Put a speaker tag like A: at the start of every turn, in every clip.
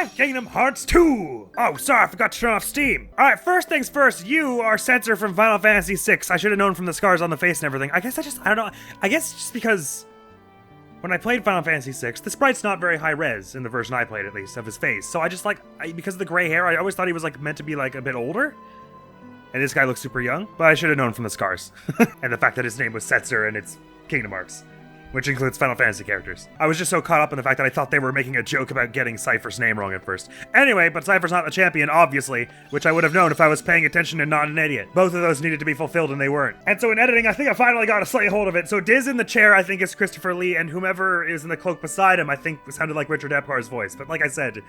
A: Kingdom Hearts 2! Oh, sorry, I forgot to turn off Steam. Alright, first things first, you are Censor from Final Fantasy VI. I should have known from the scars on the face and everything. I don't know. I guess just because when I played Final Fantasy VI, the sprite's not very high res, in the version I played at least, of his face. So I just because of the gray hair, I always thought he was meant to be a bit older. And this guy looks super young, but I should have known from the scars. And the fact that his name was Setzer and it's Kingdom Hearts, which includes Final Fantasy characters. I was just so caught up in the fact that I thought they were making a joke about getting Cypher's name wrong at first. Anyway, but Cypher's not the champion, obviously, which I would have known if I was paying attention and not an idiot. Both of those needed to be fulfilled and they weren't. And so in editing, I think I finally got a slight hold of it. So Diz in the chair, I think, is Christopher Lee, and whomever is in the cloak beside him, I think, sounded like Richard Epcar's voice. But like I said,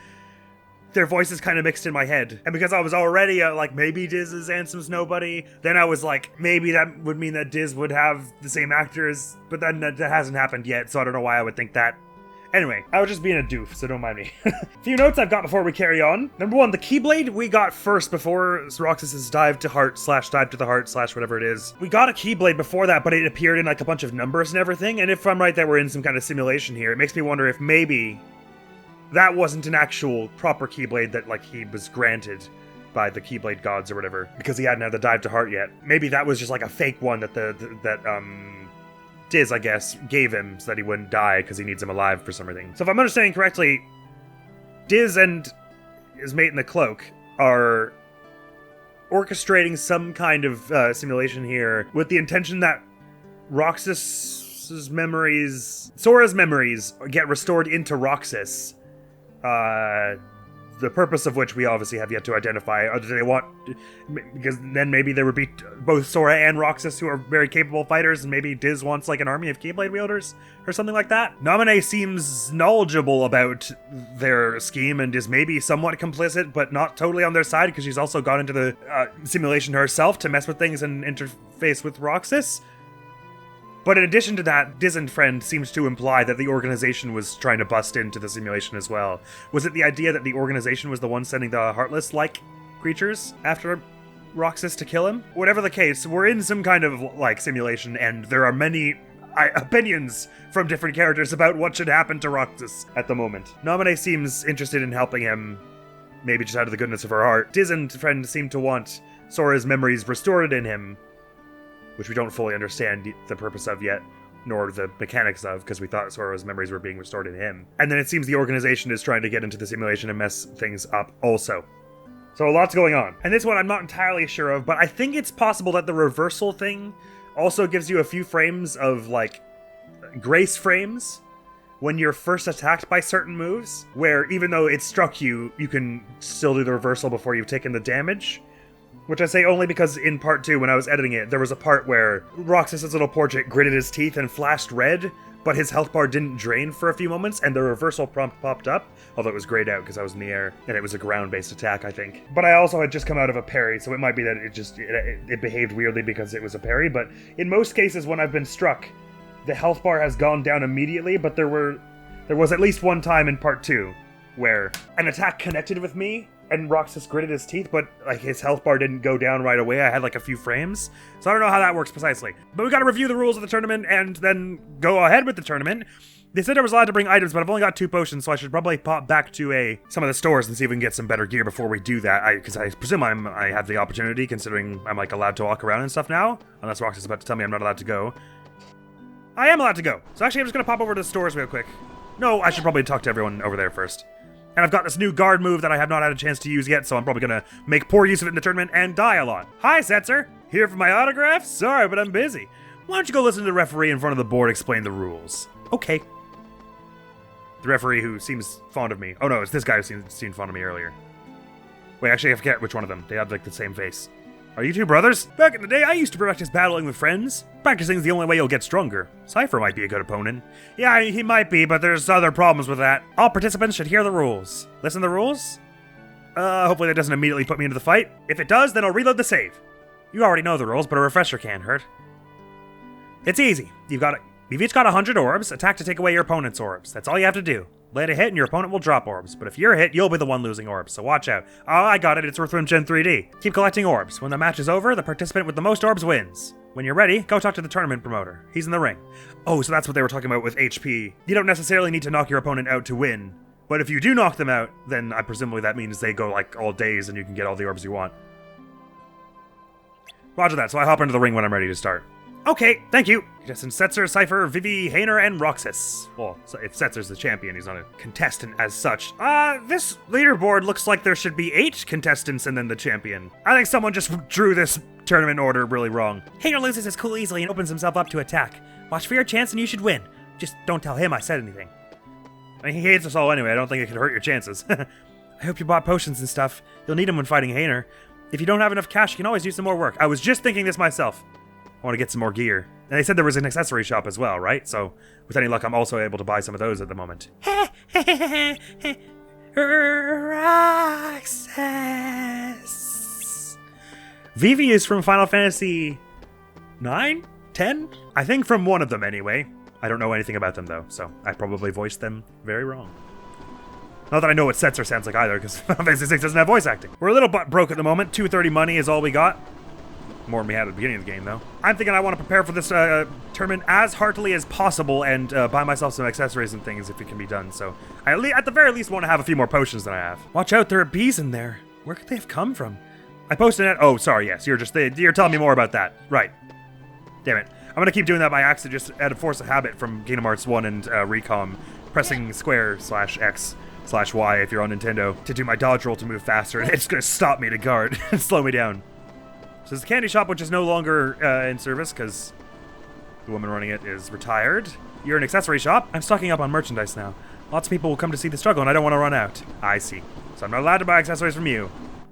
A: their voices kind of mixed in my head. And because I was already maybe Diz is Ansem's nobody, then I was maybe that would mean that Diz would have the same actors, but then that hasn't happened yet, so I don't know why I would think that. Anyway, I was just being a doof, so don't mind me. A few notes I've got before we carry on. Number one, the Keyblade we got first before Roxas' dive to heart / dive to the heart / whatever it is. We got a Keyblade before that, but it appeared in a bunch of numbers and everything, and if I'm right that we're in some kind of simulation here, it makes me wonder if maybe that wasn't an actual proper Keyblade that, he was granted by the Keyblade gods or whatever, because he hadn't had the dive to heart yet. Maybe that was just a fake one that Diz, I guess, gave him so that he wouldn't die because he needs him alive for some reason. So if I'm understanding correctly, Diz and his mate in the cloak are orchestrating some kind of simulation here with the intention that Roxas's memories, Sora's memories, get restored into Roxas. The purpose of which we obviously have yet to identify. Or do they want, because then maybe there would be both Sora and Roxas who are very capable fighters, and maybe Diz wants an army of Keyblade wielders or something like that. Naminé seems knowledgeable about their scheme and is maybe somewhat complicit, but not totally on their side, because she's also gone into the simulation herself to mess with things and interface with Roxas. But in addition to that, Diz and Friend seems to imply that the organization was trying to bust into the simulation as well. Was it the idea that the organization was the one sending the Heartless-like creatures after Roxas to kill him? Whatever the case, we're in some kind of, simulation, and there are many opinions from different characters about what should happen to Roxas at the moment. Naminé seems interested in helping him, maybe just out of the goodness of her heart. Diz and Friend seem to want Sora's memories restored in him, which we don't fully understand the purpose of yet, nor the mechanics of, because we thought Sora's memories were being restored in him. And then it seems the organization is trying to get into the simulation and mess things up also. So a lot's going on. And this one I'm not entirely sure of, but I think it's possible that the reversal thing also gives you a few frames of, grace frames when you're first attacked by certain moves, where even though it struck you, you can still do the reversal before you've taken the damage. Which I say only because in part 2, when I was editing it, there was a part where Roxas' little portrait gritted his teeth and flashed red, but his health bar didn't drain for a few moments, and the reversal prompt popped up, although it was grayed out because I was in the air, and it was a ground-based attack, I think. But I also had just come out of a parry, so it might be that it behaved weirdly because it was a parry, but in most cases when I've been struck, the health bar has gone down immediately, but there was at least one time in part 2 where an attack connected with me, and Roxas gritted his teeth, but his health bar didn't go down right away. I had a few frames. So I don't know how that works precisely. But we gotta review the rules of the tournament and then go ahead with the tournament. They said I was allowed to bring items, but I've only got 2 potions, so I should probably pop back to some of the stores and see if we can get some better gear before we do that. Because I presume I have the opportunity, considering I'm allowed to walk around and stuff now. Unless Roxas is about to tell me I'm not allowed to go. I am allowed to go. So actually I'm just gonna pop over to the stores real quick. No, I should probably talk to everyone over there first. And I've got this new guard move that I have not had a chance to use yet, so I'm probably gonna make poor use of it in the tournament and die a lot. Hi, Setzer! Here for my autograph? Sorry, but I'm busy. Why don't you go listen to the referee in front of the board explain the rules? Okay. The referee who seems fond of me. Oh no, it's this guy who seemed fond of me earlier. Wait, actually I forget which one of them. They have the same face. Are you two brothers? Back in the day, I used to practice battling with friends. Practicing's the only way you'll get stronger. Cypher might be a good opponent. Yeah, he might be, but there's other problems with that. All participants should hear the rules. Listen to the rules? Hopefully that doesn't immediately put me into the fight. If it does, then I'll reload the save. You already know the rules, but a refresher can't hurt. It's easy. You've each got 100 orbs. Attack to take away your opponent's orbs. That's all you have to do. Land a hit and your opponent will drop orbs, but if you're hit, you'll be the one losing orbs, so watch out. Oh, I got it, it's Earthworm Gen 3D. Keep collecting orbs. When the match is over, the participant with the most orbs wins. When you're ready, go talk to the tournament promoter. He's in the ring. Oh, so that's what they were talking about with HP. You don't necessarily need to knock your opponent out to win, But if you do knock them out, then presumably that means they go like all days and you can get all the orbs you want. Roger that, so I hop into the ring when I'm ready to start. Okay, thank you. Contestants Setzer, Cypher, Vivi, Hainer, and Roxas. Well, if Setzer's the champion, he's not a contestant as such. This leaderboard looks like there should be 8 contestants and then the champion. I think someone just drew this tournament order really wrong. Hainer loses his cool easily and opens himself up to attack. Watch for your chance and you should win. Just don't tell him I said anything. I mean, he hates us all anyway, I don't think it could hurt your chances. I hope you bought potions and stuff. You'll need them when fighting Hainer. If you don't have enough cash, you can always use some more work. I was just thinking this myself. I want to get some more gear. And they said there was an accessory shop as well, right? So, with any luck, I'm also able to buy some of those at the moment. Roxas. Vivi is from Final Fantasy 9? 10? I think from one of them anyway. I don't know anything about them though, so I probably voiced them very wrong. Not that I know what Setzer sounds like either, because Final Fantasy 6 doesn't have voice acting. We're a little butt broke at the moment. 230 money is all we got. More than we had at the beginning of the game, though. I'm thinking I want to prepare for this tournament as heartily as possible and buy myself some accessories and things if it can be done. So I at the very least want to have a few more potions than I have. Watch out, there are bees in there. Where could they have come from? I posted it. Oh, sorry. Yes, you're telling me more about that. Right. Damn it. I'm gonna keep doing that by accident, just out of force of habit from Kingdom Hearts 1 and Recom, pressing square/X/Y if you're on Nintendo to do my dodge roll to move faster, and it's gonna stop me to guard and slow me down. So there's a candy shop which is no longer in service because the woman running it is retired. You're an accessory shop. I'm stocking up on merchandise now. Lots of people will come to see the struggle and I don't want to run out. I see. So I'm not allowed to buy accessories from you.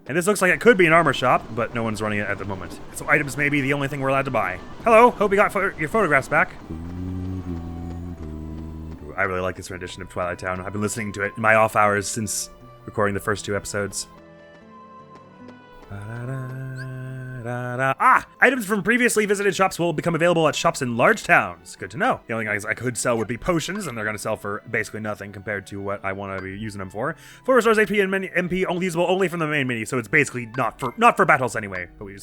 A: And this looks like it could be an armor shop, but no one's running it at the moment. So items may be the only thing we're allowed to buy. Hello, hope you got your photographs back. I really like this rendition of Twilight Town. I've been listening to it in my off hours since recording the first 2 episodes. Items from previously visited shops will become available at shops in large towns. Good to know. The only things I could sell would be potions, and they're going to sell for basically nothing compared to what I want to be using them for. 4 restores AP and MP only usable only from the main menu, so it's basically not for battles anyway. But we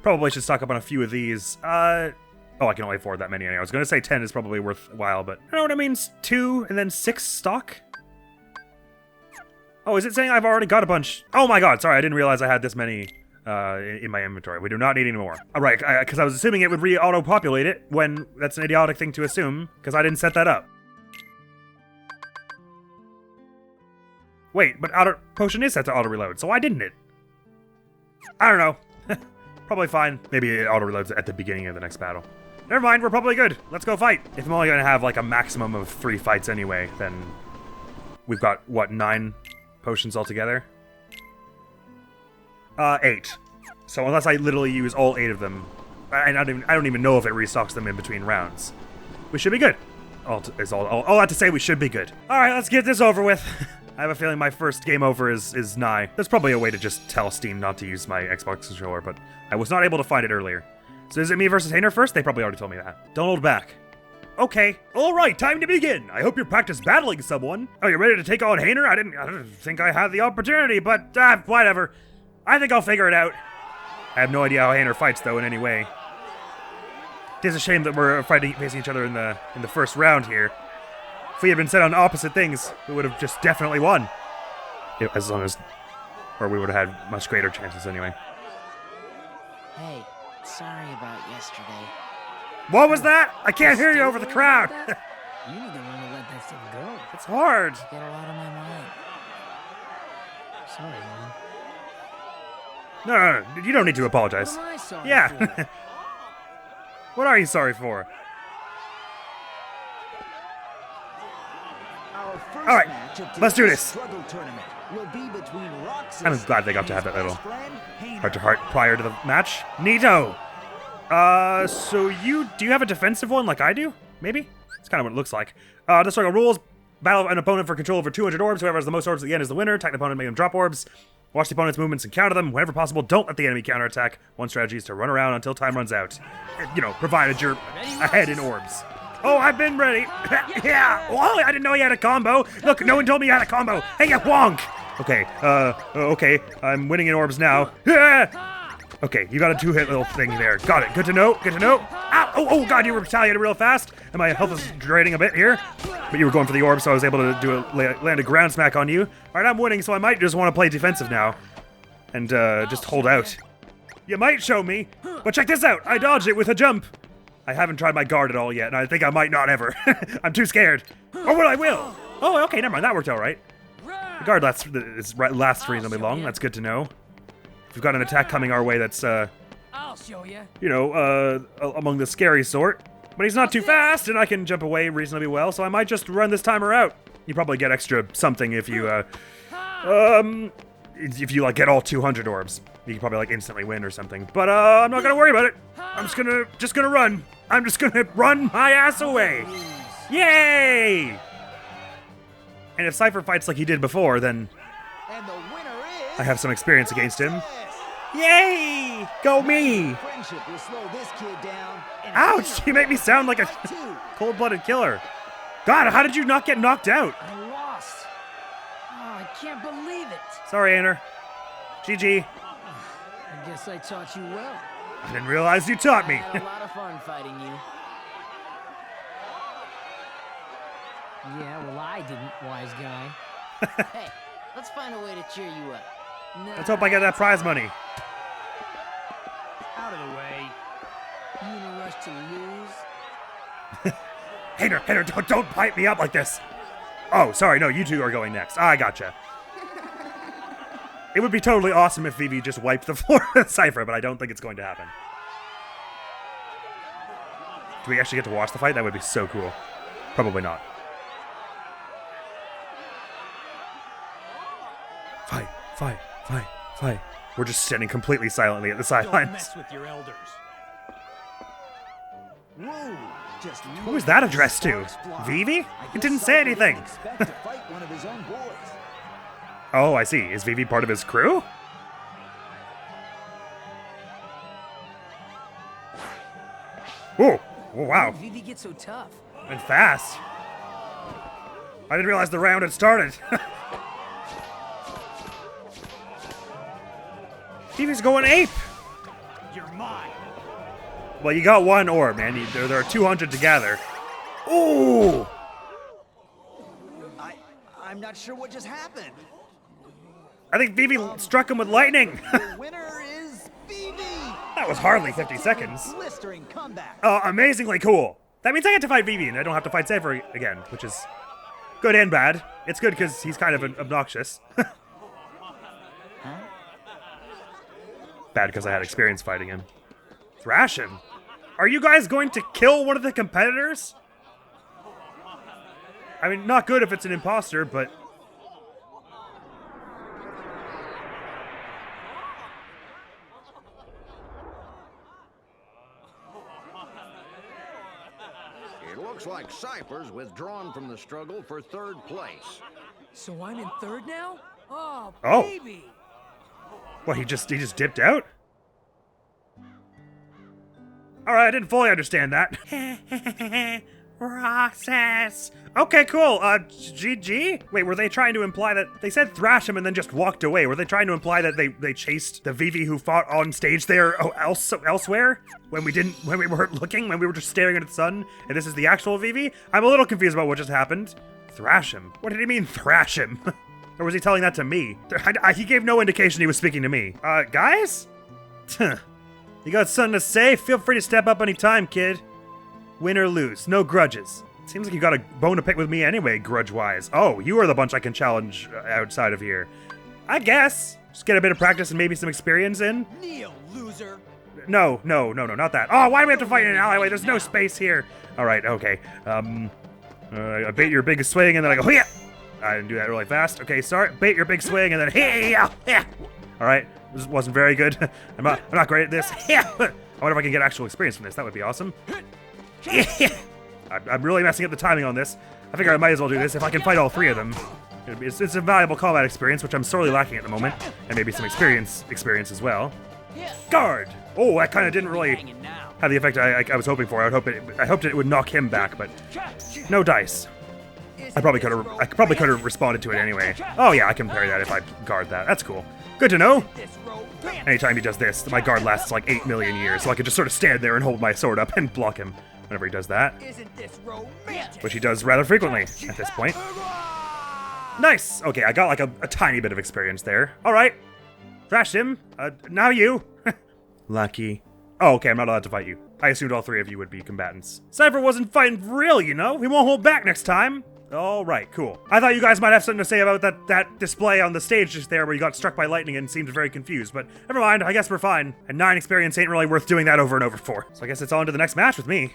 A: probably should stock up on a few of these. Oh, I can only afford that many anyway. I was going to say 10 is probably worthwhile, but I don't know what it means. 2 and then 6 stock? Oh, is it saying I've already got a bunch? Oh my god, sorry, I didn't realize I had this many in my inventory. We do not need any more. All right, because I was assuming it would auto-populate it when that's an idiotic thing to assume, because I didn't set that up. Wait, but potion is set to auto-reload, so why didn't it? I don't know. Probably fine. Maybe it auto-reloads at the beginning of the next battle. Never mind, we're probably good. Let's go fight. If I'm only going to have like a maximum of 3 fights anyway, then we've got, what, 9 potions altogether? 8. So unless I literally use all 8 of them, I don't even know if it restocks them in between rounds. We should be good. All that to say, we should be good. All right, let's get this over with. I have a feeling my first game over is nigh. There's probably a way to just tell Steam not to use my Xbox controller, but I was not able to find it earlier. So is it me versus Hainer first? They probably already told me that. Don't hold back. Okay. All right, time to begin. I hope you're practiced battling someone. Oh, you're ready to take on Hainer? I didn't think I had the opportunity, but whatever. I think I'll figure it out. I have no idea how Hainer fights, though, in any way. It is a shame that we're facing each other in the first round here. If we had been set on opposite things, we would have just definitely won. As long as... Or we would have had much greater chances anyway.
B: Hey, sorry about yesterday.
A: What was that? I can't hear you over the crowd.
B: You need to learn to let that stuff go.
A: It's hard.
B: Get a lot on my mind. Sorry, man.
A: No, you don't need to apologize.
B: What am I sorry
A: Yeah.
B: for?
A: What are you sorry for?
C: All
A: right, let's do this.
C: I'm
A: glad they got to have that little heart-to-heart prior to the match. Neato. So do you have a defensive one like I do? Maybe? That's kind of what it looks like. The circle rules. Battle an opponent for control over 200 orbs. Whoever has the most orbs at the end is the winner. Attack the opponent, make them drop orbs. Watch the opponent's movements and counter them. Whenever possible, don't let the enemy counterattack. One strategy is to run around until time runs out. You know, provided you're ahead in orbs. Oh, I've been ready. Yeah. Oh, I didn't know he had a combo. Look, no one told me he had a combo. Hey, you wonk. Okay, okay. I'm winning in orbs now. Okay, you got a 2-hit little thing there. Got it. Good to know. Good to know. Ow! Oh God, you retaliated real fast. And my health is draining a bit here. But you were going for the orb, so I was able to land a ground smack on you. All right, I'm winning, so I might just want to play defensive now. And just hold out. You might show me, but check this out. I dodged it with a jump. I haven't tried my guard at all yet, and I think I might not ever. I'm too scared. Or what I will. Oh, okay, never mind. That worked out right. The guard lasts reasonably long. That's good to know. We've got an attack coming our way that's,
B: I'll show you.
A: you know, among the scary sort. But he's not too fast, and I can jump away reasonably well, so I might just run this timer out. You probably get extra something if you, like, get all 200 orbs. You can probably, like, instantly win or something. But, I'm not gonna worry about it. I'm just gonna run. I'm just gonna run my ass away. Yay! And if Cypher fights like he did before, then
C: And the winner is
A: I have some experience against him. Yay! Go me!
C: Friendship will slow this kid down. And
A: Ouch! You make me sound like a cold-blooded killer. God, how did you not get knocked out?
B: I lost. Oh, I can't believe it.
A: Sorry, Anner. GG.
B: I guess I taught you well.
A: I didn't realize you taught me.
B: Had a lot of fun fighting you. Yeah, well, I didn't, wise guy.
D: Hey, let's find a way to cheer you up.
B: Nah,
A: Let's hope I get that prize money.
B: out of the way. You in a rush to lose?
A: Hater, don't pipe me up like this. Oh, sorry, no, you two are going next. I gotcha. It would be totally awesome if Vivi just wiped the floor with Cypher, but I don't think it's going to happen. Do we actually get to watch the fight? That would be so cool. Probably not. Fight. We're just standing completely silently at the
E: Don't
A: sidelines.
E: mess with your elders.
C: Whoa, just
A: Who was that addressed to? Vivi? It didn't say anything.
C: Expect to fight one of his own boys.
A: Oh, I see. Is Vivi part of his crew? Oh, wow.
B: How did Vivi get so tough?
A: And fast. I didn't realize the round had started. Vivi's going ape.
E: You're mine.
A: Well, you got one orb, man. There are 200 to gather. Ooh!
C: I'm not sure what just happened.
A: I think Vivi struck him with lightning.
C: The winner is BB.
A: That was hardly 50 seconds.
C: Blistering comeback.
A: Amazingly cool. That means I get to fight Vivi and I don't have to fight Cypher again, which is good and bad. It's good because he's kind of obnoxious. Bad because I had experience fighting him. Thrash him? Are you guys going to kill one of the competitors? I mean, not good if it's an imposter, but...
F: It looks like Cypher's withdrawn from the struggle for third place.
B: So I'm in third now? Oh,
A: Oh.
B: baby.
A: What, he just dipped out? Alright, I didn't fully understand that. Roxas. Okay, cool. GG? Wait, were they trying to imply that they said thrash him and then just walked away? Were they trying to imply that they chased the Vivi who fought on stage there elsewhere? When we weren't looking, when we were just staring at the sun, and this is the actual Vivi? I'm a little confused about what just happened. Thrash him? What did he mean, thrash him? Or was he telling that to me? He gave no indication he was speaking to me. Guys? You got something to say? Feel free to step up anytime, kid. Win or lose, no grudges. Seems like you got a bone to pick with me anyway, grudge-wise. Oh, you are the bunch I can challenge outside of here. I guess. Just get a bit of practice and maybe some experience in.
E: Kneel, loser.
A: No, not that. Oh, why do we have to fight in an alleyway? There's no space here. All right, okay. I bait your big swing and then I go, yeah. I didn't do that really fast. Okay, start. Bait your big swing and then, yeah. All right, this wasn't very good. I'm not great at this. Yeah. I wonder if I can get actual experience from this. That would be awesome. I'm really messing up the timing on this. I figure I might as well do this if I can fight all three of them. It's a valuable combat experience, which I'm sorely lacking at the moment, and maybe some experience as well. Guard! Oh, that kind of didn't really
B: Hanging now.
A: have the effect I was hoping for. I hoped it would knock him back, but no dice.
B: It's
A: I probably could have responded to it anyway. Oh yeah, I can parry that if I guard that. That's cool. Good to know. Anytime he does this, my guard lasts like 8 million years, so I can just sort of stand there and hold my sword up and block him whenever he does that. Which he does rather frequently at this point. Nice! Okay, I got like a tiny bit of experience there. Alright. Thrashed him. Now you. Lucky. Oh, okay, I'm not allowed to fight you. I assumed all three of you would be combatants. Cypher wasn't fighting for real, you know? He won't hold back next time. Alright, cool. I thought you guys might have something to say about that display on the stage just there where you got struck by lightning and seemed very confused, but never mind, I guess we're fine. And 9 experience ain't really worth doing that over and over for. So I guess it's on to the next match with me.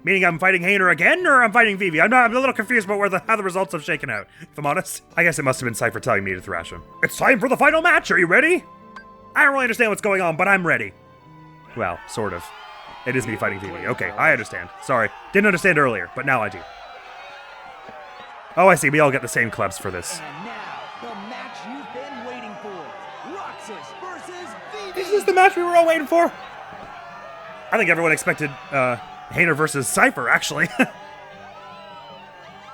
A: Meaning I'm fighting Hayner again, or I'm fighting Vivi? I'm a little confused about how the results have shaken out, if I'm honest. I guess it must have been Cypher telling me to thrash him. It's time for the final match, are you ready? I don't really understand what's going on, but I'm ready. Well, sort of. It is me fighting Vivi. Okay, I understand. Sorry. Didn't understand earlier, but now I do. Oh, I see. We all get the same clubs for this.
C: And now, the match you've been waiting for. Roxas versus Vivi.
A: Is this the match we were all waiting for? I think everyone expected, Hayner versus Cypher, actually.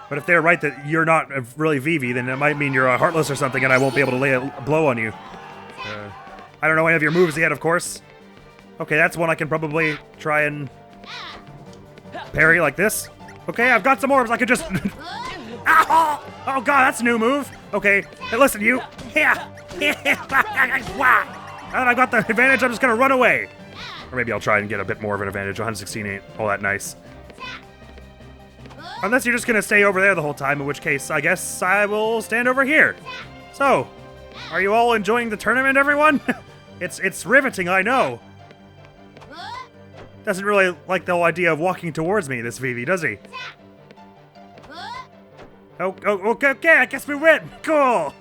A: But if they're right that you're not really Vivi, then it might mean you're Heartless or something and I won't be able to lay a blow on you. I don't know any of your moves yet, of course. Okay, that's one I can probably try and parry like this. Okay, I've got some orbs. I could just... Ow! Oh, God, that's a new move. Okay, hey, listen, you. Yeah. Now that I've got the advantage, I'm just going to run away. Or maybe I'll try and get a bit more of an advantage. 116 ain't all that nice. Unless you're just going to stay over there the whole time, in which case, I guess I will stand over here. So, are you all enjoying the tournament, everyone? It's riveting, I know. Doesn't really like the whole idea of walking towards me, this Vivi, does he? Oh, okay, I guess we win. Cool.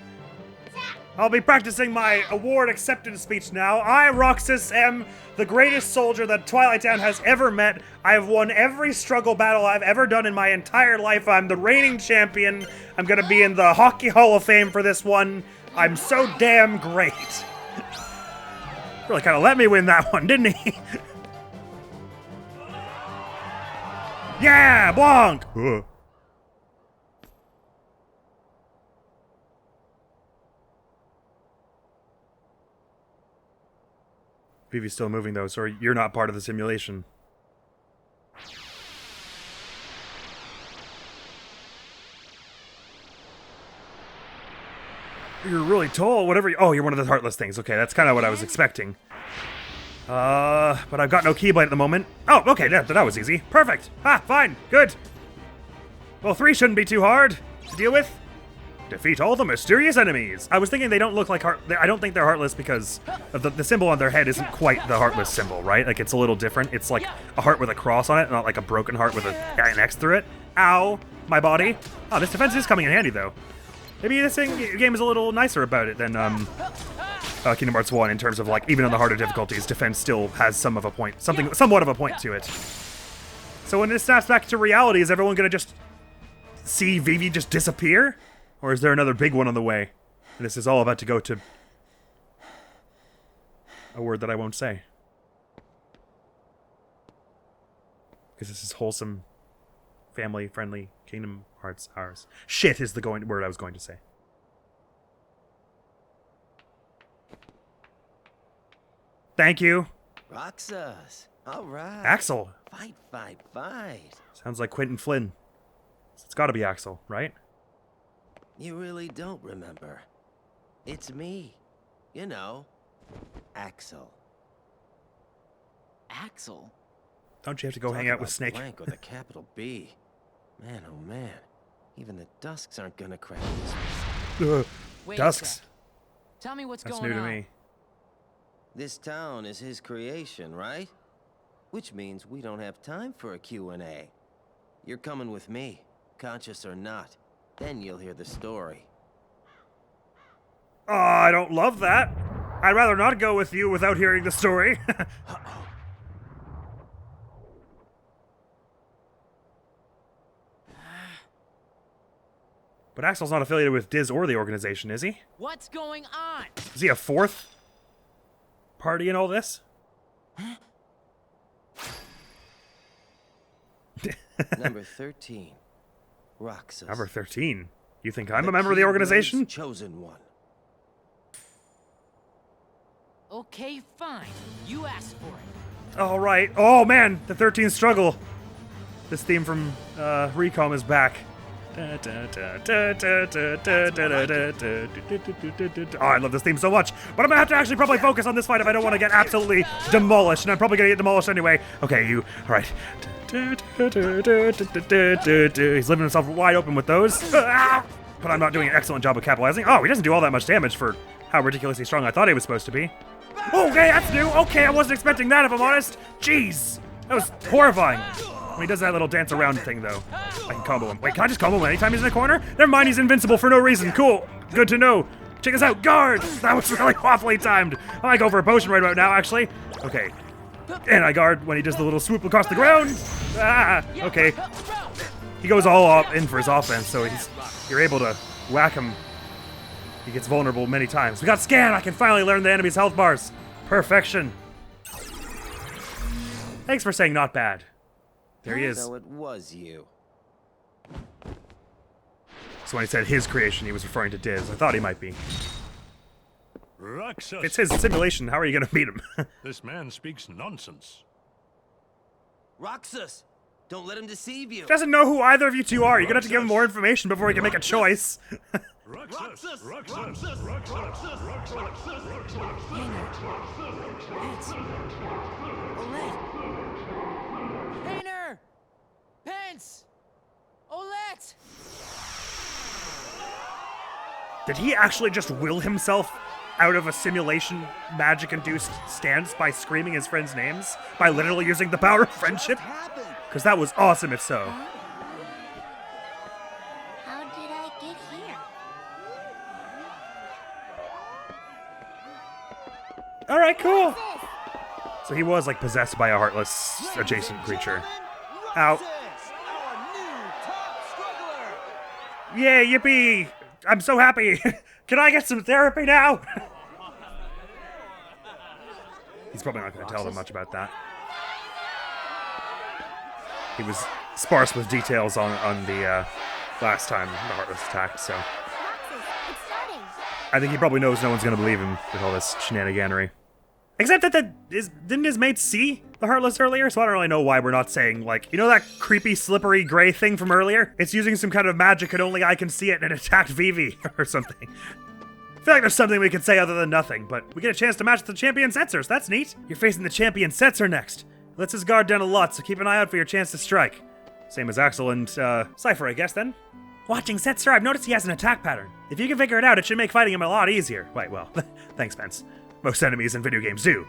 A: I'll be practicing my award acceptance speech now. I, Roxas, am the greatest soldier that Twilight Town has ever met. I've won every struggle battle I've ever done in my entire life. I'm the reigning champion. I'm gonna be in the Hockey Hall of Fame for this one. I'm so damn great. Really kind of let me win that one, didn't he? Yeah, bonk! Vivi's still moving though, so you're not part of the simulation. You're really tall, whatever oh, you're one of the Heartless things. Okay, that's kind of what I was expecting. But I've got no Keyblade at the moment. Oh, okay, that was easy. Perfect. Ah, fine, good. Well, 3 shouldn't be too hard to deal with. Defeat all the mysterious enemies. I was thinking they don't look like I don't think they're Heartless because of the symbol on their head isn't quite the Heartless symbol, right? Like, it's a little different. It's like a heart with a cross on it, not like a broken heart with an X through it. Ow, my body. Oh, this defense is coming in handy, though. Maybe this game is a little nicer about it than Kingdom Hearts 1 in terms of, like, even on the harder difficulties, defense still has somewhat of a point to it. So when it snaps back to reality, is everyone gonna just see Vivi just disappear? Or is there another big one on the way? And this is all about to go to a word that I won't say. Because this is wholesome, family-friendly Kingdom Hearts ours. Shit is the word I was going to say. Thank you.
G: Roxas. All right.
A: Axel.
G: Fight.
A: Sounds like Quentin Flynn. It's gotta be Axel, right?
G: You really don't remember. It's me. You know, Axel.
D: Axel?
A: Don't you have to go
G: Talk
A: hang out with
G: about
A: Snake?
G: Blank with a capital B. Man, oh man. Even the Dusks aren't gonna crack this.
D: Wait a
A: Dusks.
D: sec. Tell me what's
A: That's
D: going
A: new
D: on.
A: to me.
G: This town is his creation, right? Which means we don't have time for a Q&A. You're coming with me, conscious or not. Then you'll hear the story.
A: Oh, I don't love that. I'd rather not go with you without hearing the story. But Axel's not affiliated with Diz or the organization, is he?
D: What's going on?
A: Is he a fourth party in all this?
G: Number 13. Roxas.
A: Number 13. You think I'm a member of the organization?
G: Chosen one.
D: Okay, fine. You asked for it.
A: All right. Oh man, the 13th struggle. This theme from Recom is back. Oh, I love this theme so much, but I'm gonna have to actually probably focus on this fight if I don't want to get absolutely demolished, and I'm probably gonna get demolished anyway. Okay, you. All right. He's leaving himself wide open with those. But I'm not doing an excellent job of capitalizing. Oh, he doesn't do all that much damage for how ridiculously strong I thought he was supposed to be. Okay, that's new. Okay, I wasn't expecting that, if I'm honest. Jeez, that was horrifying. When he does that little dance around thing, though, I can combo him. Wait, can I just combo him anytime he's in a corner? Never mind, he's invincible for no reason. Cool. Good to know. Check this out. Guard! That was really awfully timed. I might go for a potion right about now, actually. Okay. And I guard when he does the little swoop across the ground. Ah, okay. He goes all up in for his offense, so you're able to whack him. He gets vulnerable many times. We got scan! I can finally learn the enemy's health bars. Perfection. Thanks for saying not bad. There he is.
G: So it was you.
A: So when he said his creation, he was referring to Diz. I thought he might be.
E: Roxas.
A: It's his simulation. How are you going to beat him?
E: This man speaks nonsense.
G: Roxas! Don't let him deceive you.
A: Doesn't know who either of you two are. You're going to have to give him more information before he can make a choice.
E: Roxas! Roxas! Roxas!
D: Painter! Pence! Olette!
A: Did he actually just will himself out of a simulation magic-induced stance by screaming his friends' names? By literally using the power of friendship? Because that was awesome if so.
H: How did I get here?
A: Alright, cool. So he was like possessed by a heartless adjacent creature. Ow. Yay, yippee! I'm so happy! Can I get some therapy now? He's probably not going to tell them much about that. He was sparse with details on the last time the Heartless attacked, so...
H: Roxas, it's starting.
A: I think he probably knows no one's going to believe him with all this shenaniganery. Except that didn't his mate see the Heartless earlier? So I don't really know why we're not saying, like, you know that creepy, slippery, gray thing from earlier? It's using some kind of magic and only I can see it and it attacked Vivi or something. I feel like there's something we could say other than nothing, but we get a chance to match the champion Setzer, so that's neat. You're facing the champion Setzer next. Lets his guard down a lot, so keep an eye out for your chance to strike. Same as Axel and, Cypher, I guess, then? Watching Setzer, I've noticed he has an attack pattern. If you can figure it out, it should make fighting him a lot easier. Wait, well, thanks, Spence. Most enemies in video games do.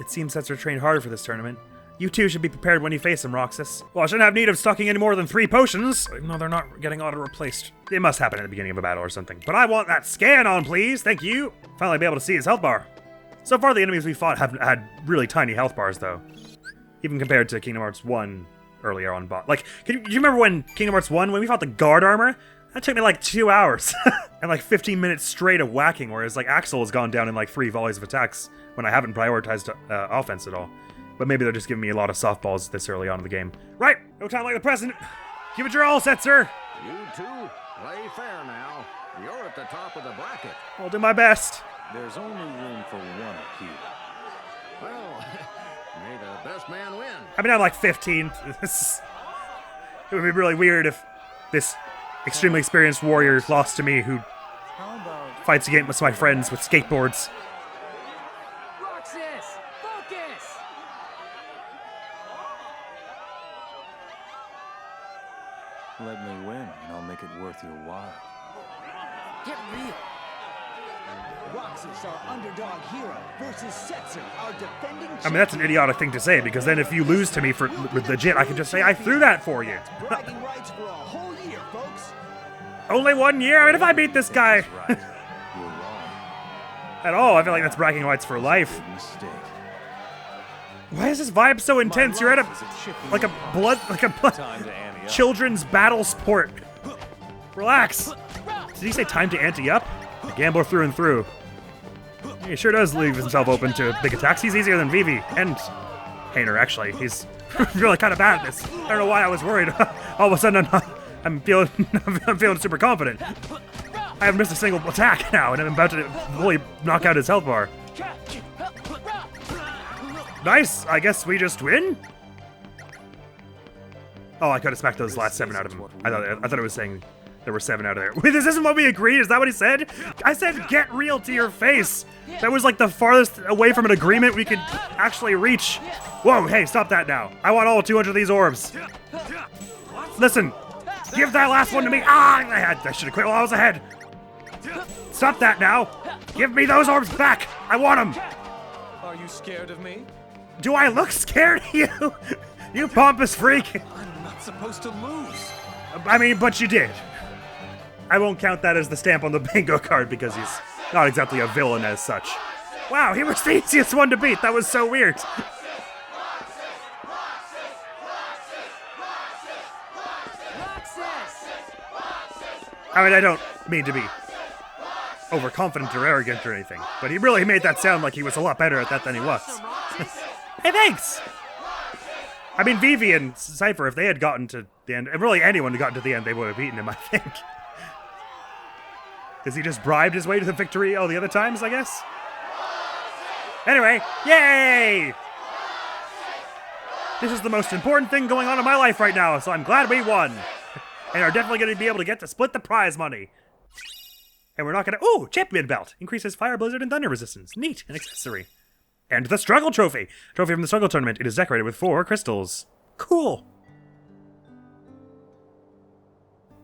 A: It seems Setzer trained hard for this tournament. You too should be prepared when you face him, Roxas. Well, I shouldn't have need of stocking any more than 3 potions. No, they're not getting auto-replaced. It must happen at the beginning of a battle or something. But I want that scan on, please. Thank you. Finally be able to see his health bar. So far, the enemies we fought have had really tiny health bars, though. Even compared to Kingdom Hearts 1 earlier on bot. Like, do you remember when Kingdom Hearts 1, when we fought the guard armor? That took me like 2 hours. And like 15 minutes straight of whacking, whereas like Axel has gone down in like 3 volleys of attacks when I haven't prioritized offense at all. But maybe they're just giving me a lot of softballs this early on in the game. Right, no time like the present. Give it your all, Setzer.
F: You two, play fair now. You're at the top of the bracket.
A: I'll do my best.
I: There's only room for one here.
F: Well, may the best man win.
A: I mean, I'm like 15. It would be really weird if this extremely experienced warrior lost to me who fights against my friends with skateboards.
D: Roxas! Focus!
I: Let me win, and I'll make it worth your while.
D: Get real.
C: Roxas, our underdog hero, versus Setzer, our defending champion.
A: I mean, that's an idiotic thing to say, because then if you lose to me with legit, I can just say, I threw that for you.
C: Bragging rights for a whole year, folks.
A: Only 1 year? I mean, if I beat this guy
I: Right. You're wrong.
A: at all, I feel like that's bragging rights for life.
I: Big mistake.
A: Why is this vibe so intense? You're at a, like a blood,
I: Time to ante up.
A: children's battle sport. Relax. Did he say time to ante up? A gambler through and through. He sure does leave himself open to big attacks. He's easier than Vivi and Hayner, actually. He's really kind of bad at this. I don't know why I was worried. All of a sudden, I'm feeling I'm feeling super confident. I haven't missed a single attack now, and I'm about to fully knock out his health bar. Nice! I guess we just win? Oh, I could have smacked those last 7 out of him. I thought it was saying there were 7 out of there. Wait, this isn't what we agreed? Is that what he said? I said get real to your face! That was like the farthest away from an agreement we could actually reach. Whoa, hey, stop that now. I want all 200 of these orbs. Listen, give that last one to me. Ah, I should have quit while I was ahead. Stop that now. Give me those orbs back. I want them.
B: Are you scared of me?
A: Do I look scared of you? You pompous freak.
B: I'm not supposed to lose.
A: I mean, but you did. I won't count that as the stamp on the bingo card because he's not exactly a villain as such. Wow, he was the easiest one to beat. That was so weird.
D: Roxas!
A: I mean, I don't mean to be overconfident or arrogant or anything, but he really made that sound like he was a lot better at that than he was. Hey, thanks! I mean, Vivi and Cypher, if they had gotten to the end, and really anyone had gotten to the end, they would have beaten him, I think. Because he just bribed his way to the victory all the other times, I guess? Anyway, yay! This is the most important thing going on in my life right now, so I'm glad we won. And are definitely going to be able to get to split the prize money. And we're not going to... Ooh, champion belt. Increases fire, blizzard, and thunder resistance. Neat, an accessory. And the struggle trophy. Trophy from the struggle tournament. It is decorated with 4 crystals. Cool.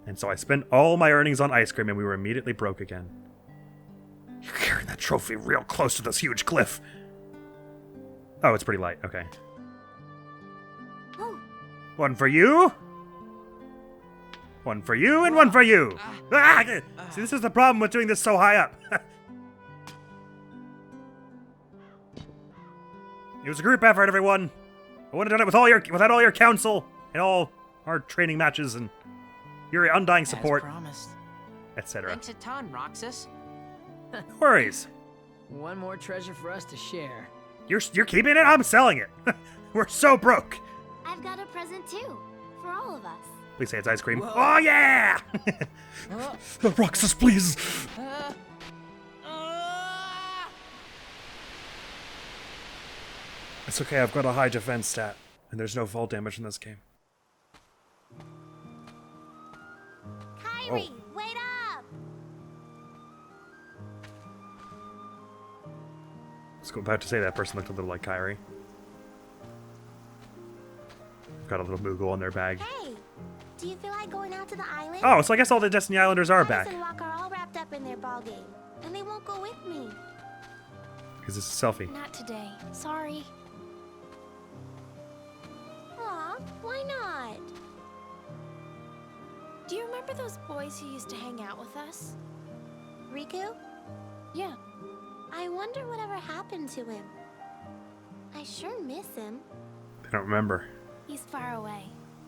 A: And so I spent all my earnings on ice cream and we were immediately broke again. You're carrying that trophy real close to this huge cliff. Oh, it's pretty light. Okay.
H: Oh.
A: One for you. One for you and one for you. See, this is the problem with doing this so high up. It was a group effort, everyone. I would have done it without all your counsel and all our training matches and your undying support,
D: As promised.
A: etc.
D: Thanks a ton, Roxas.
A: No worries.
B: One more treasure for us to share.
A: You're keeping it? I'm selling it. We're so broke.
H: I've got a present too, for all of us.
A: Please say it's ice cream. Oh, yeah! Roxas, please. It's okay, I've got a high defense stat, and there's no fall damage in this game.
H: Kyrie, wait up!
A: I was about to say that person looked a little like Kyrie. Got a little Moogle in their bag.
H: Hey, do you feel like going out to the island?
A: Oh, so I guess all the Destiny Islanders are
H: Alice
A: back.
H: and Rock are all wrapped up in their ball game, and they won't go with me.
A: Because it's a selfie.
H: Not today. Sorry. Aw, why not? Do you remember those boys who used to hang out with us? Riku? Yeah. I wonder whatever happened to him. I sure miss him.
A: I don't remember.
H: He's far away.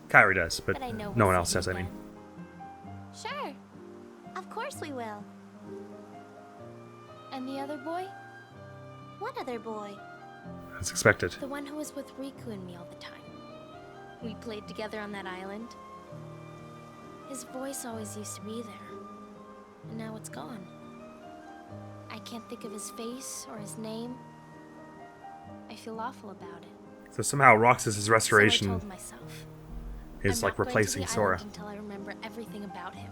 A: Kyrie does, but
H: I know
A: no
H: we'll
A: one
H: see
A: else
H: him
A: does, I mean.
H: again. Sure. Of course we will. And the other boy? What other boy?
A: As expected.
H: The one who was with Riku and me all the time. We played together on that island. His voice always used to be there. And now it's gone. I can't think of his face or his name. I feel awful about it.
A: So somehow Roxas'
H: So I
A: restoration
H: told myself,
A: is
H: I'm
A: like
H: not
A: replacing
H: going to the
A: Sora.
H: island until I remember everything about him.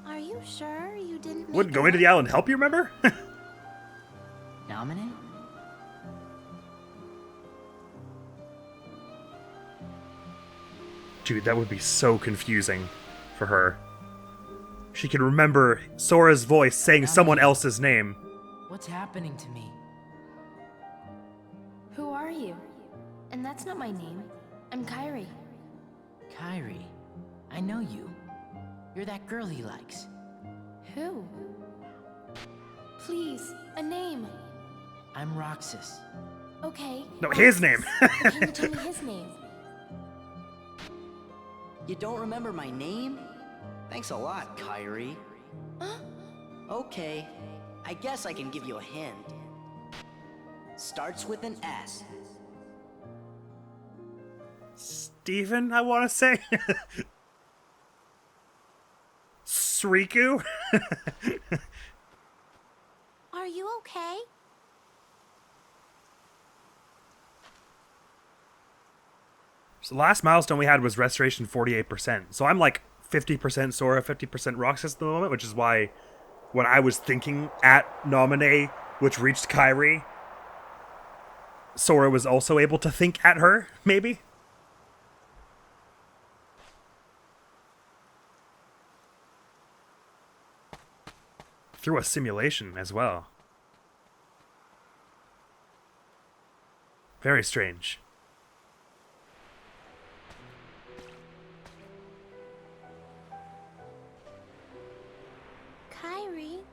H: Are you sure you didn't make
A: Wouldn't
H: it
A: going to
H: up?
A: the island help you, remember?
D: Nominate?
A: Dude, that would be so confusing for her. She can remember Sora's voice saying someone else's name.
D: What's happening to me?
H: Who are you? And that's not my name. I'm Kyrie.
D: Kyrie, I know you. You're that girl he likes.
H: Who? Please, a name.
D: I'm Roxas.
H: Okay.
A: No, his name.
H: Can you tell me his name?
J: You don't remember my name? Thanks a lot, Kyrie. Okay, I guess I can give you a hint. Starts with an S.
A: Steven, I want to say. Sriku?
H: Are you okay?
A: So the last milestone we had was restoration 48%. So I'm like 50% Sora, 50% Roxas at the moment, which is why when I was thinking at Nominee, which reached Kairi, Sora was also able to think at her, maybe? Through a simulation as well. Very strange.
H: Kyrie?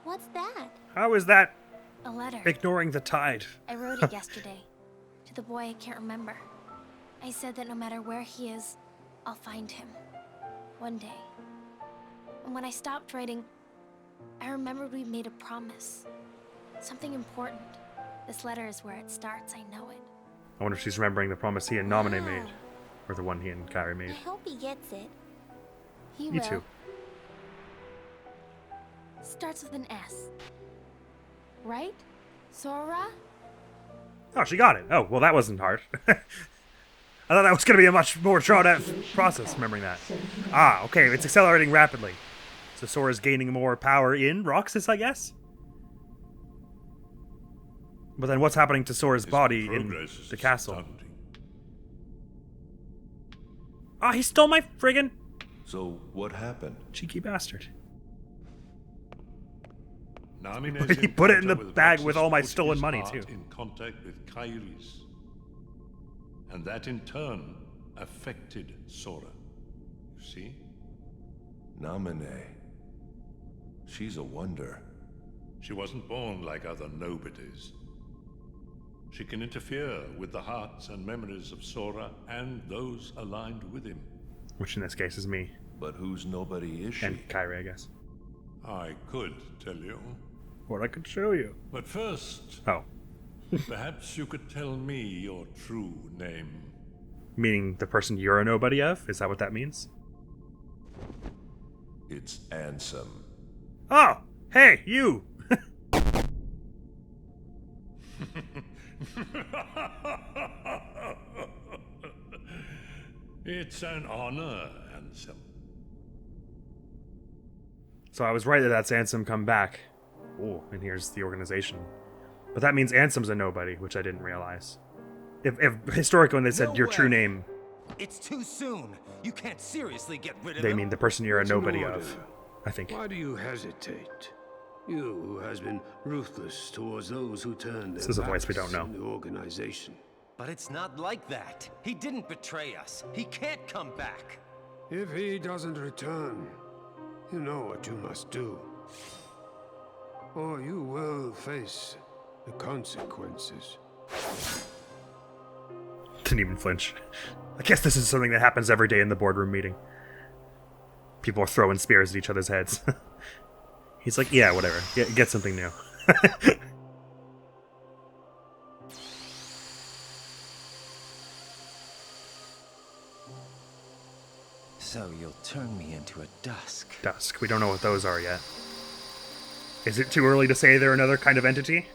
H: What's that?
A: How is that
H: A letter.
A: ignoring the tide?
H: I wrote it yesterday. To the boy I can't remember. I said that no matter where he is, I'll find him. One day. And when I stopped writing, I remembered we made a promise. Something important. This letter is where it starts, I know it.
A: I wonder if she's remembering the promise he and Nominee made. Or the one he and Kairi
H: I
A: made.
H: hope he gets it. He
A: Me
H: will.
A: too.
H: Starts with an S. Right? Sora?
A: Oh, she got it. Oh, well, that wasn't hard. I thought that was going to be a much more drawn out process, remembering that. Ah, okay, it's accelerating rapidly. So Sora's gaining more power in Roxas, I guess? But then what's happening to Sora's body in the castle?
E: Astounding.
A: Ah, he stole my friggin'
I: So, what happened?
A: cheeky bastard.
E: Namine's
A: He put it in the
E: encounter with
A: bag
E: Roxas
A: with all my
E: put
A: stolen
E: his
A: money,
E: heart
A: too.
E: In contact with Kairi's. And that in turn affected Sora. You see?
I: Naminé. She's a wonder.
E: She wasn't born like other nobodies. She can interfere with the hearts and memories of Sora and those aligned with him.
A: Which in this case is me.
I: But whose nobody is she?
A: And Kairi, I guess.
E: I could tell you.
A: Or I could show you.
E: But first,
A: Oh.
E: perhaps you could tell me your true name.
A: Meaning the person you're a nobody of? Is that what that means?
I: It's Ansem.
A: Oh! Hey, you!
E: It's an honor, Ansem.
A: So I was right that that's Ansem come back. Oh, and here's the organization. But that means Ansem's a nobody, which I didn't realize. If historically when they said
J: No
A: your true
J: way.
A: name,
J: It's too soon. You can't seriously get rid of
A: they
J: him.
A: mean the person you're a
B: It's an
A: nobody
B: order.
A: of. I think.
B: Why do you hesitate? You, who has been ruthless towards those who turned
A: This
B: their
A: is a voice we
B: backs
A: don't know.
B: on the organization.
J: But it's not like that. He didn't betray us. He can't come back.
B: If he doesn't return, you know what you must do. Or you will face the consequences.
A: Didn't even flinch. I guess this is something that happens every day in the boardroom meeting. People are throwing spears at each other's heads. He's like, yeah, whatever. Get something new.
G: So you'll turn me into a dusk.
A: Dusk. We don't know what those are yet. Is it too early to say they're another kind of entity?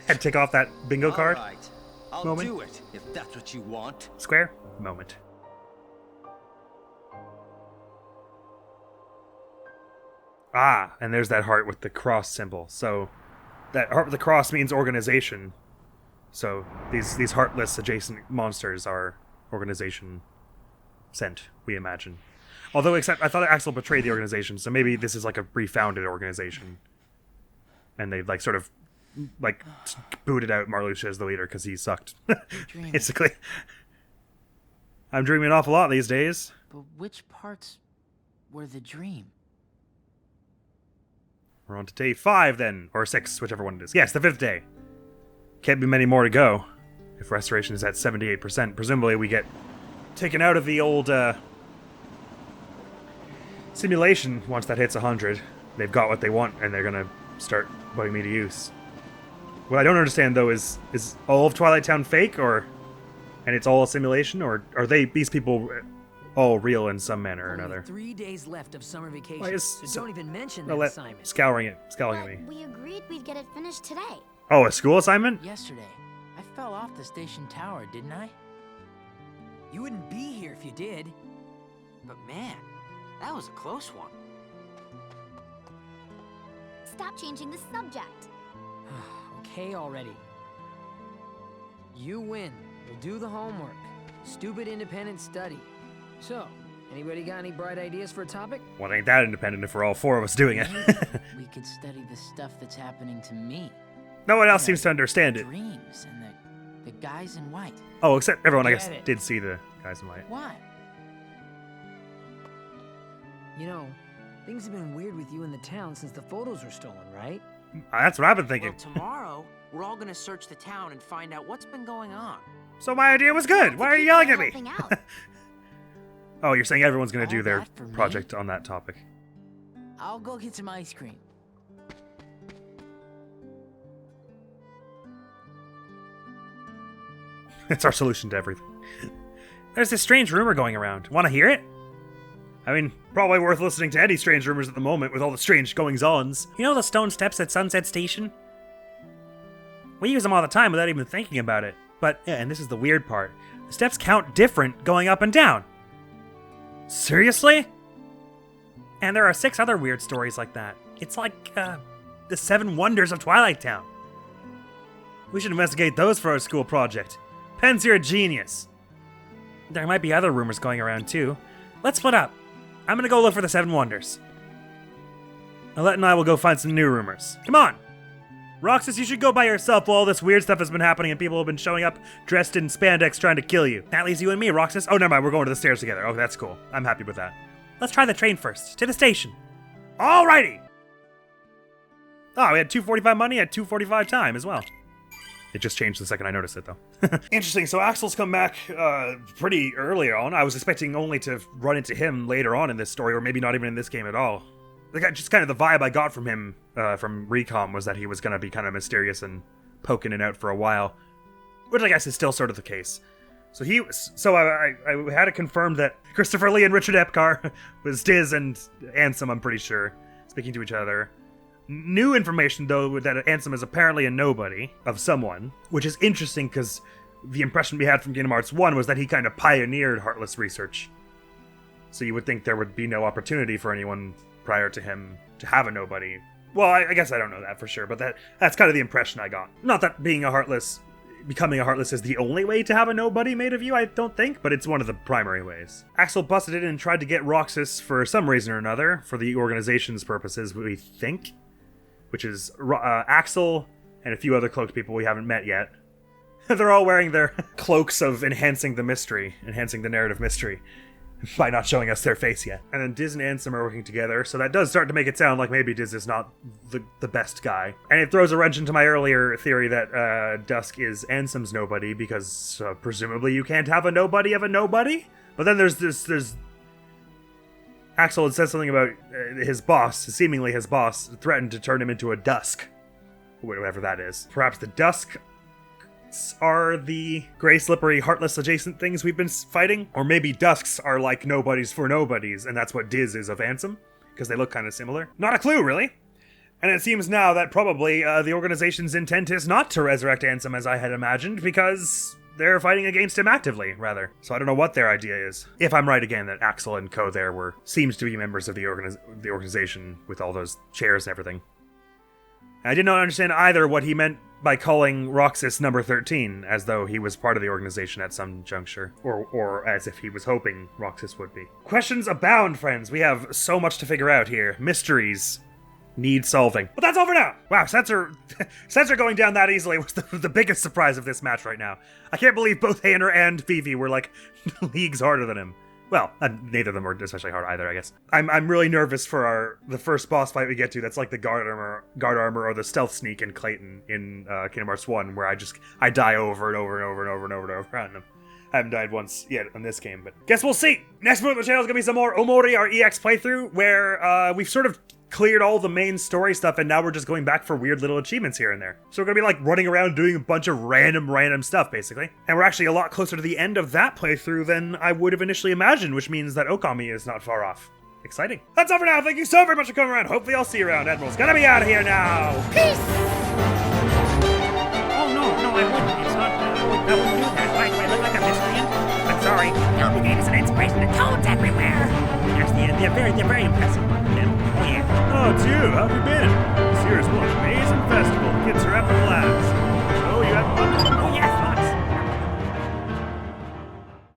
A: And take off that bingo card?
J: All right. I'll
A: Moment.
J: do it if that's what you want.
A: Square? Moment. Ah, and there's that heart with the cross symbol. So that heart with the cross means organization. So these heartless adjacent monsters are organization sent, we imagine. Although, except I thought Axel betrayed the organization, so maybe this is like a refounded organization, and they've like sort of like booted out Marluxia as the leader because he sucked,
D: Dreaming.
A: basically. I'm dreaming an awful lot these days.
D: But which parts were the dream?
A: We're on to day 5 then, or 6, whichever one it is. Yes, the 5th day. Can't be many more to go. If restoration is at 78%, presumably we get taken out of the old simulation once that hits 100. They've got what they want, and they're gonna start putting me to use. What I don't understand, though, is all of Twilight Town fake, and it's all a simulation, or are these people all real in some manner or another?
K: 3 days left of summer vacation,
A: Why is
K: so don't even mention
A: no,
K: that assignment.
A: Scowling at me.
H: We agreed we'd get it finished today.
A: Oh, a school assignment?
D: Yesterday, I fell off the station tower, didn't I?
K: You wouldn't be here if you did. But man, that was a close one.
H: Stop changing the subject.
K: Okay already. You win. We'll do the homework. Stupid independent study. So, anybody got any bright ideas for a topic?
A: Well, it ain't that independent if we're all four of us doing it.
D: We could study the stuff that's happening to me.
A: No one else seems to understand it.
D: Dreams and the guys in white.
A: Oh, except everyone, I
K: Get
A: guess,
K: it.
A: did see the guys in white.
D: What?
K: You know, things have been weird with you in the town since the photos were stolen, right?
A: That's what I've been thinking.
L: Well, tomorrow, we're all gonna search the town and find out what's been going on.
A: So my idea was good. Why are you yelling at me?
H: Helping out.
A: Oh, you're saying everyone's going to do
D: All
A: their
D: that for me?
A: project on that topic.
D: I'll go get some ice cream.
A: It's our solution to everything. There's this strange rumor going around. Want to hear it? I mean, probably worth listening to any strange rumors at the moment with all the strange goings-ons. You know the stone steps at Sunset Station? We use them all the time without even thinking about it. But, yeah, and this is the weird part. The steps count different going up and down. Seriously? And there are 6 other weird stories like that. It's like, the 7 wonders of Twilight Town. We should investigate those for our school project. Pens, you're a genius. There might be other rumors going around, too. Let's split up. I'm gonna go look for the 7 wonders. Alette and I will go find some new rumors. Come on! Roxas, you should go by yourself while all this weird stuff has been happening and people have been showing up dressed in spandex trying to kill you. That leaves you and me, Roxas. Oh, never mind, we're going to the stairs together. Oh, that's cool. I'm happy with that. Let's try the train first. To the station. Alrighty! Oh, we had 2:45 money at 2:45 time as well. It just changed the second I noticed it, though. Interesting. So Axel's come back pretty early on. I was expecting only to run into him later on in this story, or maybe not even in this game at all. Just kind of the vibe I got from him from Recom was that he was going to be kind of mysterious and poking it out for a while, which I guess is still sort of the case. So I had it confirmed that Christopher Lee and Richard Epcar was Diz and Ansem, I'm pretty sure, speaking to each other. New information, though, that Ansem is apparently a nobody of someone, which is interesting because the impression we had from Kingdom Hearts 1 was that he kind of pioneered Heartless research. So you would think there would be no opportunity for anyone prior to him to have a nobody. Well, I guess I don't know that for sure, but that's kind of the impression I got. Not that becoming a Heartless is the only way to have a nobody made of you, I don't think, but it's one of the primary ways. Axel busted in and tried to get Roxas for some reason or another, for the organization's purposes, we think, which is Axel and a few other cloaked people we haven't met yet. They're all wearing their cloaks of enhancing the narrative mystery, by not showing us their face yet. And then Diz and Ansem are working together, so that does start to make it sound like maybe Diz is not the best guy. And it throws a wrench into my earlier theory that Dusk is Ansem's nobody, because presumably you can't have a nobody of a nobody? But then there's Axel had said something about seemingly his boss, threatened to turn him into a Dusk. Whatever that is. Perhaps the Dusk are the gray, slippery, heartless adjacent things we've been fighting? Or maybe Dusks are like nobodies for nobodies, and that's what Diz is of Ansem, because they look kind of similar. Not a clue, really. And it seems now that probably the organization's intent is not to resurrect Ansem as I had imagined, because they're fighting against him actively, rather. So I don't know what their idea is. If I'm right again, that Axel and co there seems to be members of the organization with all those chairs and everything. I did not understand either what he meant by calling Roxas number 13, as though he was part of the organization at some juncture, or as if he was hoping Roxas would be. Questions abound, friends. We have so much to figure out here. Mysteries need solving. But that's all for now. Wow, Sensor going down that easily was the biggest surprise of this match right now. I can't believe both Hanner and Vivi were like leagues harder than him. Well, neither of them were especially hard either, I guess. I'm really nervous for the first boss fight we get to. That's like the guard armor or the stealth sneak in Clayton in Kingdom Hearts 1, where I die over and over and over and over and over and over on them. I haven't died once yet in this game, but guess we'll see. Next move on the channel is going to be some more Omori, our EX playthrough, where we've sort of cleared all the main story stuff, and now we're just going back for weird little achievements here and there. So we're gonna be like running around doing a bunch of random stuff, basically. And we're actually a lot closer to the end of that playthrough than I would have initially imagined, which means that Okami is not far off. Exciting. That's all for now. Thank you so very much for coming around. Hopefully I'll see you around. Admiral's gonna be out of here now. Peace!
M: Oh, no, I wouldn't. It's not, I wouldn't do that. Why do I look like a miscreant? I'm sorry. Don't gave us an inspiration to toads everywhere. Actually, they're very impressive. Oh, yeah.
A: Oh, it's you. How have you been? This year's most amazing festival. The kids are having a blast.